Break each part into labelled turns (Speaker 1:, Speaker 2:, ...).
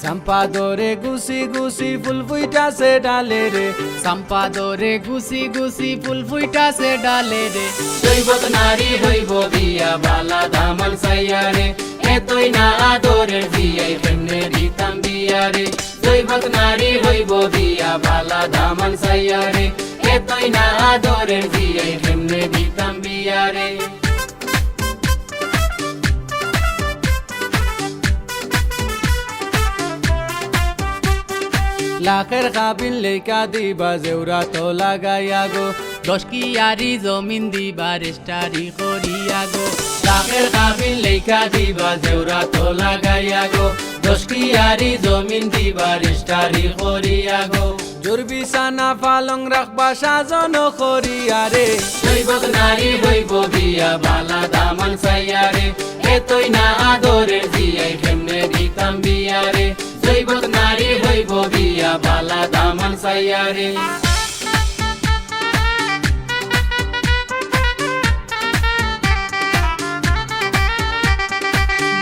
Speaker 1: সম্পাদরে গুছি গুছি ফুল ফুইটাছে ডালে রে,
Speaker 2: সম্পাদরে গুছি গুছি ফুল ফুইটাছে ডালে রে।
Speaker 3: দৈবত নারী হইব বিয়া বালা দামান সাইয়ারে, এতই না আদরের বিয়াই কেমনে দিতাম বিয়ারে। দৈবত নারী হইব বিয়া বালা দামান সাইয়ারে, এতই না আদরের বিয়াই কেমনে দিতাম বিয়ারে।
Speaker 1: লাখের কাবিল লেখা দিবা জেউরা তো লাগাইয়া গো,
Speaker 2: 10 কিয়ারি জমিন দিবা রেস্টারি করিয়া গো।
Speaker 3: লাখের কাবিল লেখা দিবা জেউরা তো লাগাইয়া গো, 10 কিয়ারি জমিন দিবা রেস্টারি করিয়া গো।
Speaker 1: জোর বিছানা পালং রাখবা সাজন করিয়া রে,
Speaker 3: দৈবত নারী হইব বিয়া বালা দামান সাইয়ারে, এতই না আদরের বিয়াই কেমনে দিতাম বিয়ারে। দৈবত নারী হইব বিয়া বালা দামান সাইয়ারে।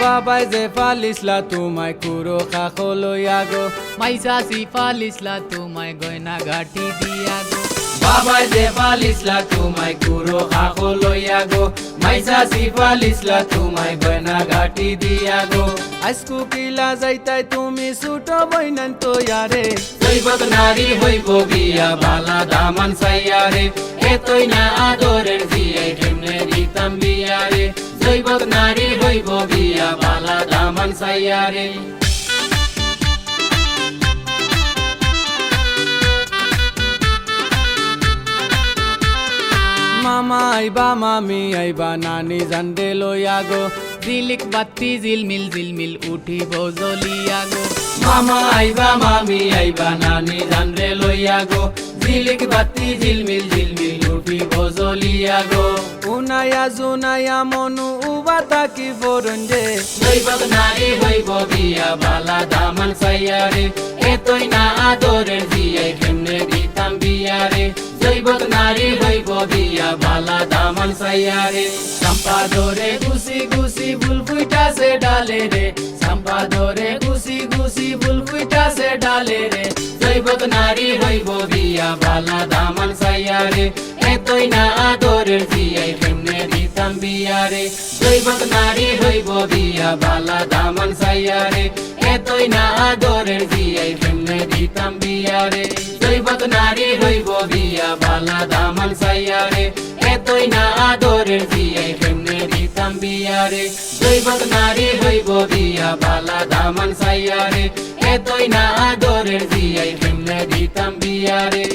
Speaker 1: বাবাই যে পালিসলা তোমায় কুরো কাকো লইয়া গো,
Speaker 2: মাইসা সিফাল ইসলা তোমায় গয়না ঘাটি দিয়া গো।
Speaker 3: বাবাই যে পালিসলা তোমায় কুরো কাকো লইয়া গো, মাইসা সিফালিসলা তোমায় গয়না ঘাটি দিয়া গো।
Speaker 1: আজকু কিলা যাইতাই তুমি ছুটো বইনান তো ইয়ারে,
Speaker 3: দৈবত নারী হইব বিয়া বালা দামান সাইয়ারে, এতই না আদরের বিয়াই কেমনে দিতাম বিয়ারে। দৈবত নারী হইব বিয়া বালা দামান সাইয়ারে।
Speaker 1: মামা আইবা মামি আইবা নানি জানডে লইয়া গো,
Speaker 2: জিলিক বাতি জিলমিল জিলমিল উঠিব জ্বলিয়া গো।
Speaker 3: মামা আইবা মামি আইবা নানি জানরে লইয়া গো, ঝিলিক বাতি ঝিলমিল ঝিলমিল উঠিব জ্বলিয়া গো।
Speaker 1: উনায়া জুনায়া মনু উবা তাকি ফরঞ্জে,
Speaker 3: দৈবত নারী হইব বিয়া বালা দামান সাইয়ারে, এতই না আদরের বিয়াই কেমনে দিতাম বিয়ারে। দৈবত নারী হইব বিয়া বালা দামান সাইয়ারে। সম্পাদরে গুছি গুছি ফুল ফুইটাছে ডালে রে, সম্পাদরে গুছি গুছি ফুল ফুইটাছে ডালে রে। দৈবত নারী হইব বিয়া বালা দামান সাইয়ারে, এতই না আদরের বিয়াই কেমনে দিতাম বিয়ারে। দৈবত নারী হইব বিয়া বালা দামান সাইয়ারে, এতই না আদরের বিয়াই কেমনে দিতাম বিয়ারে। দৈবত নারী হইব বিয়া বালা দামান সাইয়ারে, এতই না আদরের বিয়াই কেমনে দিতাম বিয়ারে। দৈবত নারী হইব বিয়া বালা দামান সাইয়ারে, এতই না আদরের বিয়াই কেমনে দিতাম বিয়ারে।